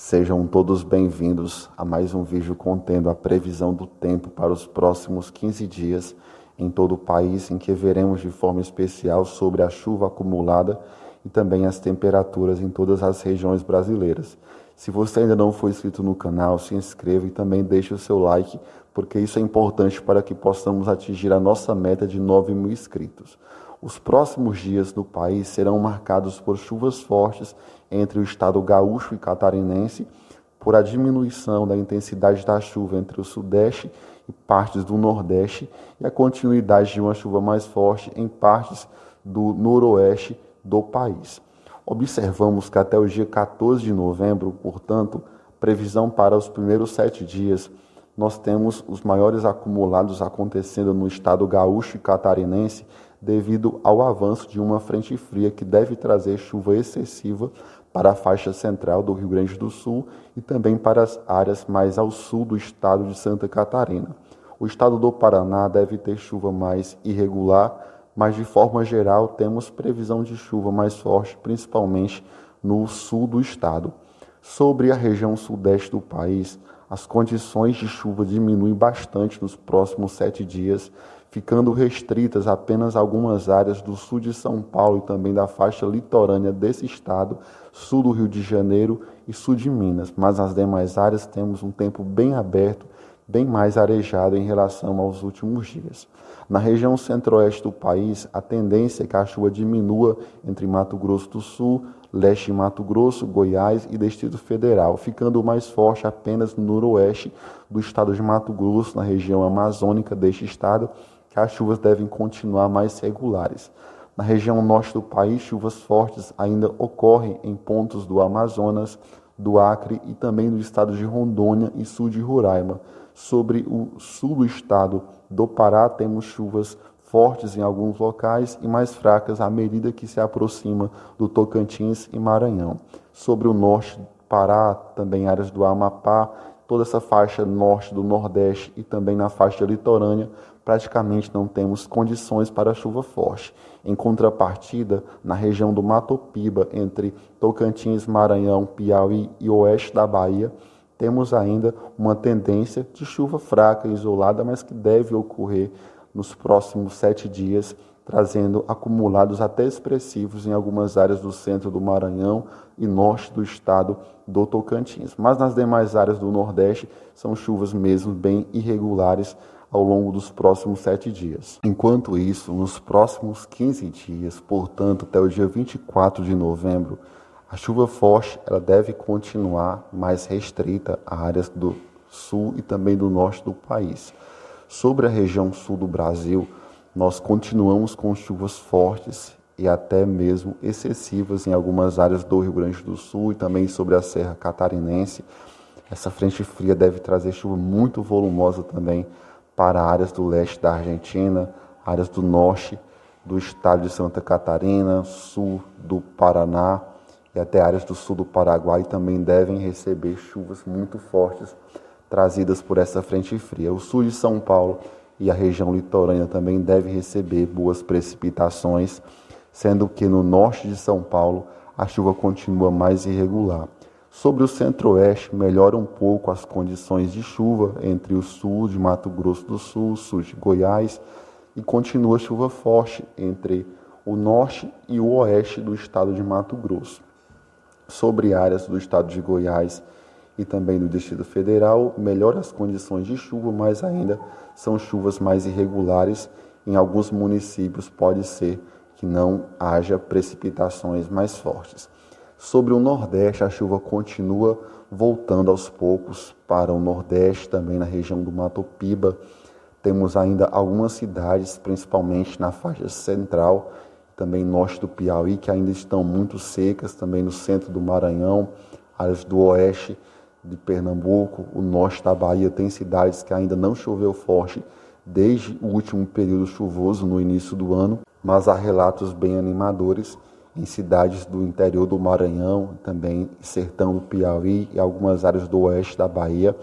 Sejam todos bem-vindos a mais um vídeo contendo a previsão do tempo para os próximos 15 dias em todo o país, em que veremos de forma especial sobre a chuva acumulada e também as temperaturas em todas as regiões brasileiras. Se você ainda não for inscrito no canal, se inscreva e também deixe o seu like, porque isso é importante para que possamos atingir a nossa meta de 9.000 inscritos. Os próximos dias do país serão marcados por chuvas fortes entre o estado gaúcho e catarinense, por a diminuição da intensidade da chuva entre o sudeste e partes do nordeste e a continuidade de uma chuva mais forte em partes do noroeste do país. Observamos que até o dia 14 de novembro, portanto, previsão para os primeiros 7 dias, nós temos os maiores acumulados acontecendo no estado gaúcho e catarinense devido ao avanço de uma frente fria que deve trazer chuva excessiva para a faixa central do Rio Grande do Sul e também para as áreas mais ao sul do estado de Santa Catarina. O estado do Paraná deve ter chuva mais irregular, mas de forma geral temos previsão de chuva mais forte, principalmente no sul do estado. Sobre a região sudeste do país, as condições de chuva diminuem bastante nos próximos 7 dias, ficando restritas apenas algumas áreas do sul de São Paulo e também da faixa litorânea desse estado, sul do Rio de Janeiro e sul de Minas. Mas nas demais áreas temos um tempo bem aberto, bem mais arejado em relação aos últimos dias. Na região centro-oeste do país, a tendência é que a chuva diminua entre Mato Grosso do Sul, leste de Mato Grosso, Goiás e Distrito Federal, ficando mais forte apenas no noroeste do estado de Mato Grosso, na região amazônica deste estado, que as chuvas devem continuar mais regulares. Na região norte do país, chuvas fortes ainda ocorrem em pontos do Amazonas, do Acre e também do estado de Rondônia e sul de Roraima. Sobre o sul do estado do Pará, temos chuvas fortes em alguns locais e mais fracas à medida que se aproxima do Tocantins e Maranhão. Sobre o norte do Pará, também áreas do Amapá, toda essa faixa norte do Nordeste e também na faixa litorânea, praticamente não temos condições para chuva forte. Em contrapartida, na região do Mato Piba, entre Tocantins, Maranhão, Piauí e oeste da Bahia, temos ainda uma tendência de chuva fraca e isolada, mas que deve ocorrer nos próximos 7 dias, trazendo acumulados até expressivos em algumas áreas do centro do Maranhão e norte do estado do Tocantins. Mas nas demais áreas do Nordeste, são chuvas mesmo bem irregulares ao longo dos próximos 7 dias. Enquanto isso, nos próximos 15 dias, portanto, até o dia 24 de novembro, a chuva forte ela deve continuar mais restrita a áreas do sul e também do norte do país. Sobre a região sul do Brasil, nós continuamos com chuvas fortes e até mesmo excessivas em algumas áreas do Rio Grande do Sul e também sobre a Serra Catarinense. Essa frente fria deve trazer chuva muito volumosa também para áreas do leste da Argentina, áreas do norte do estado de Santa Catarina, sul do Paraná e até áreas do sul do Paraguai também devem receber chuvas muito fortes trazidas por essa frente fria. O sul de São Paulo e a região litorânea também devem receber boas precipitações, sendo que no norte de São Paulo a chuva continua mais irregular. Sobre o centro-oeste, melhora um pouco as condições de chuva entre o sul de Mato Grosso do Sul, sul de Goiás, e continua chuva forte entre o norte e o oeste do estado de Mato Grosso. Sobre áreas do estado de Goiás e também do Distrito Federal, melhora as condições de chuva, mas ainda são chuvas mais irregulares. Em alguns municípios pode ser que não haja precipitações mais fortes. Sobre o Nordeste, a chuva continua voltando aos poucos para o Nordeste, também na região do Mato Piba. Temos ainda algumas cidades, principalmente na faixa central, também norte do Piauí, que ainda estão muito secas, também no centro do Maranhão, áreas do oeste de Pernambuco, o norte da Bahia tem cidades que ainda não choveu forte desde o último período chuvoso no início do ano, mas há relatos bem animadores em cidades do interior do Maranhão, também sertão do Piauí e algumas áreas do oeste da Bahia.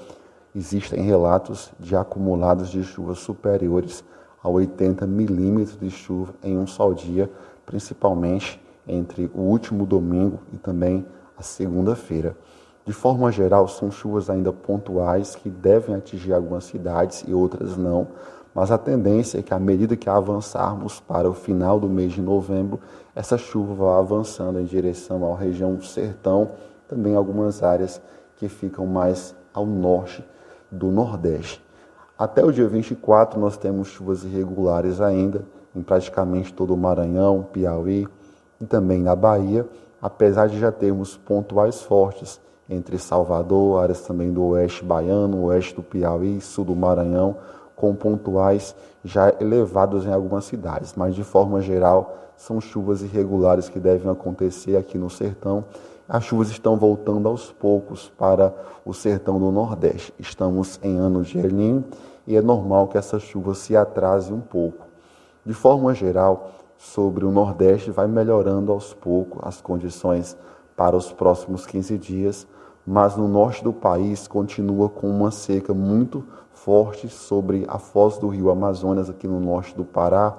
Existem relatos de acumulados de chuva superiores a 80 milímetros de chuva em um só dia, principalmente entre o último domingo e também a segunda-feira. De forma geral, são chuvas ainda pontuais que devem atingir algumas cidades e outras não, mas a tendência é que à medida que avançarmos para o final do mês de novembro, essa chuva vá avançando em direção à região do sertão, também algumas áreas que ficam mais ao norte do Nordeste. Até o dia 24 nós temos chuvas irregulares ainda em praticamente todo o Maranhão, Piauí e também na Bahia, apesar de já termos pontuais fortes entre Salvador, áreas também do oeste baiano, oeste do Piauí, sul do Maranhão, com pontuais já elevados em algumas cidades, mas de forma geral são chuvas irregulares que devem acontecer aqui no sertão. As chuvas estão voltando aos poucos para o sertão do Nordeste. Estamos em ano de El Niño e é normal que essa chuva se atrase um pouco. De forma geral, sobre o Nordeste vai melhorando aos poucos as condições para os próximos 15 dias, mas no norte do país continua com uma seca muito forte sobre a foz do rio Amazonas, aqui no norte do Pará,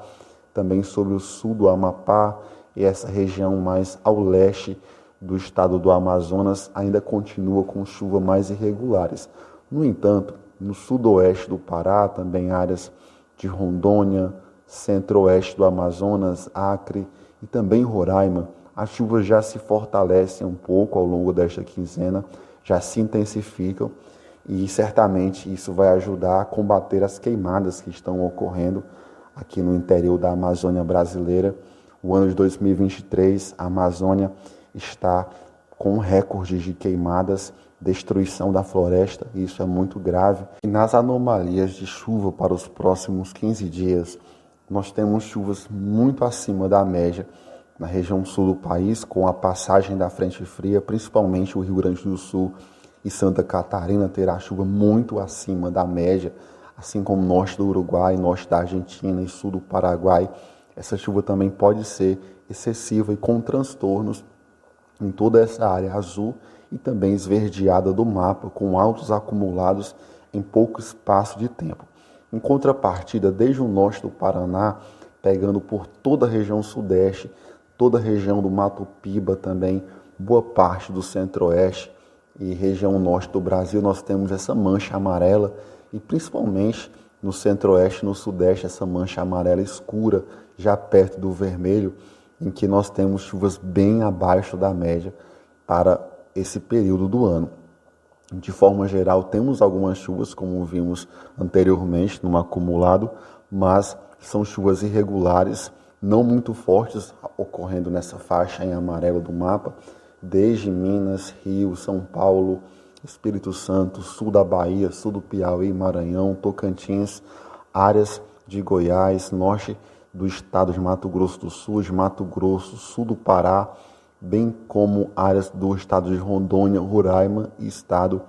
também sobre o sul do Amapá e essa região mais ao leste do estado do Amazonas ainda continua com chuvas mais irregulares. No entanto, no sudoeste do Pará, também áreas de Rondônia, centro-oeste do Amazonas, Acre e também Roraima, as chuvas já se fortalecem um pouco ao longo desta quinzena, já se intensificam e certamente isso vai ajudar a combater as queimadas que estão ocorrendo aqui no interior da Amazônia brasileira. O ano de 2023, a Amazônia está com recordes de queimadas, destruição da floresta, e isso é muito grave. E nas anomalias de chuva para os próximos 15 dias, nós temos chuvas muito acima da média na região sul do país, com a passagem da frente fria, principalmente o Rio Grande do Sul e Santa Catarina terá chuva muito acima da média, assim como norte do Uruguai, norte da Argentina e sul do Paraguai. Essa chuva também pode ser excessiva e com transtornos em toda essa área azul e também esverdeada do mapa, com altos acumulados em pouco espaço de tempo. Em contrapartida, desde o norte do Paraná, pegando por toda a região sudeste, toda a região do Mato Piba também, boa parte do centro-oeste e região norte do Brasil, nós temos essa mancha amarela e principalmente no centro-oeste e no sudeste, essa mancha amarela escura, já perto do vermelho, em que nós temos chuvas bem abaixo da média para esse período do ano. De forma geral, temos algumas chuvas, como vimos anteriormente, no acumulado, mas são chuvas irregulares, não muito fortes, ocorrendo nessa faixa em amarelo do mapa, desde Minas, Rio, São Paulo, Espírito Santo, sul da Bahia, sul do Piauí, Maranhão, Tocantins, áreas de Goiás, norte do estado de Mato Grosso do Sul, de Mato Grosso, sul do Pará, bem como áreas do estado de Rondônia, Roraima e estado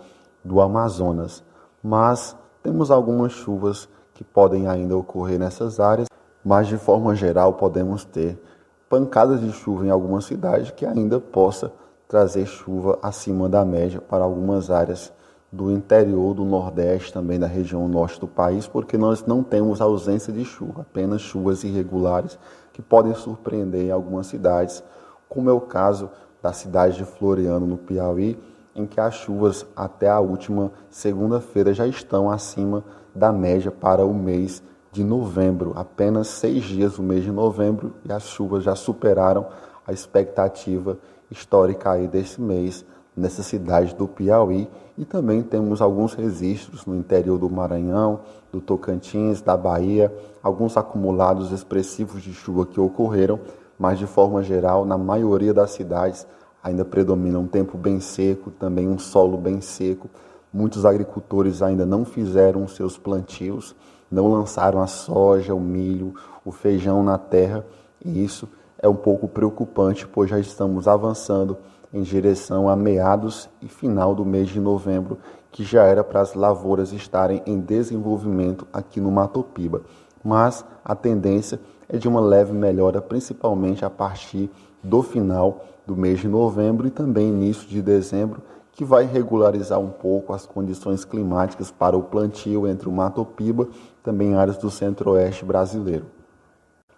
do Amazonas. Mas temos algumas chuvas que podem ainda ocorrer nessas áreas, mas de forma geral podemos ter pancadas de chuva em algumas cidades que ainda possa trazer chuva acima da média para algumas áreas do interior do Nordeste, também da região norte do país, porque nós não temos ausência de chuva, apenas chuvas irregulares que podem surpreender em algumas cidades, como é o caso da cidade de Floriano, no Piauí, em que as chuvas até a última segunda-feira já estão acima da média para o mês de novembro. Apenas 6 dias do mês de novembro e as chuvas já superaram a expectativa histórica aí desse mês nessa cidade do Piauí. E também temos alguns registros no interior do Maranhão, do Tocantins, da Bahia, alguns acumulados expressivos de chuva que ocorreram, mas de forma geral, na maioria das cidades, ainda predomina um tempo bem seco, também um solo bem seco. Muitos agricultores ainda não fizeram seus plantios, não lançaram a soja, o milho, o feijão na terra, e isso é um pouco preocupante, pois já estamos avançando em direção a meados e final do mês de novembro, que já era para as lavouras estarem em desenvolvimento aqui no Mato Piba. Mas a tendência é de uma leve melhora, principalmente a partir do final do mês de novembro e também início de dezembro, que vai regularizar um pouco as condições climáticas para o plantio entre o Mato Piba e também áreas do centro-oeste brasileiro.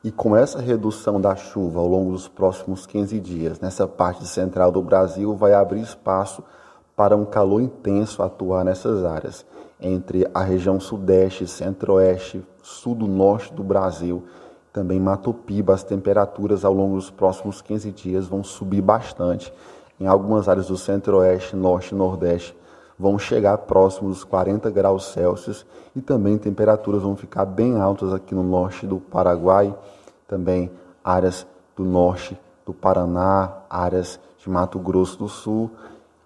E com essa redução da chuva ao longo dos próximos 15 dias, nessa parte central do Brasil, vai abrir espaço para um calor intenso atuar nessas áreas. Entre a região sudeste, centro-oeste, sul do norte do Brasil, também Mato Piba, as temperaturas ao longo dos próximos 15 dias vão subir bastante. Em algumas áreas do centro-oeste, norte e nordeste vão chegar próximos dos 40 graus Celsius e também temperaturas vão ficar bem altas aqui no norte do Paraguai, também áreas do norte do Paraná, áreas de Mato Grosso do Sul.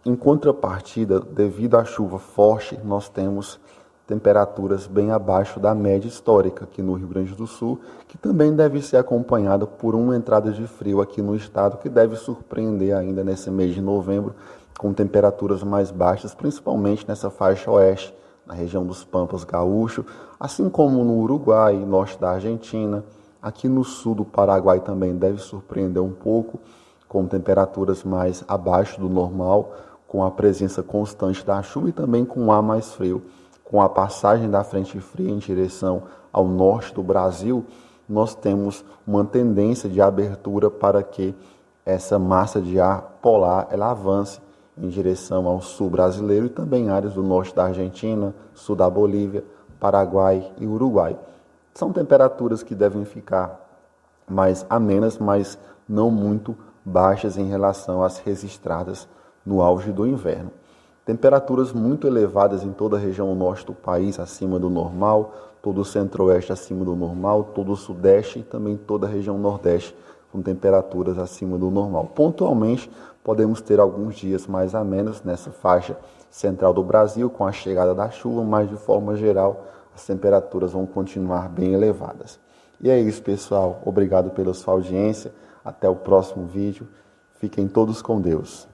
Em contrapartida, devido à chuva forte, nós temos temperaturas bem abaixo da média histórica aqui no Rio Grande do Sul, que também deve ser acompanhada por uma entrada de frio aqui no estado, que deve surpreender ainda nesse mês de novembro, com temperaturas mais baixas, principalmente nessa faixa oeste, na região dos Pampas Gaúcho, assim como no Uruguai, norte da Argentina. Aqui no sul do Paraguai também deve surpreender um pouco, com temperaturas mais abaixo do normal, com a presença constante da chuva e também com um ar mais frio. Com a passagem da frente fria em direção ao norte do Brasil, nós temos uma tendência de abertura para que essa massa de ar polar ela avance em direção ao sul brasileiro e também áreas do norte da Argentina, sul da Bolívia, Paraguai e Uruguai. São temperaturas que devem ficar mais amenas, mas não muito baixas em relação às registradas no auge do inverno. Temperaturas muito elevadas em toda a região norte do país, acima do normal, todo o centro-oeste acima do normal, todo o sudeste e também toda a região nordeste, com temperaturas acima do normal. Pontualmente, podemos ter alguns dias mais amenos nessa faixa central do Brasil, com a chegada da chuva, mas de forma geral, as temperaturas vão continuar bem elevadas. E é isso, pessoal. Obrigado pela sua audiência. Até o próximo vídeo. Fiquem todos com Deus.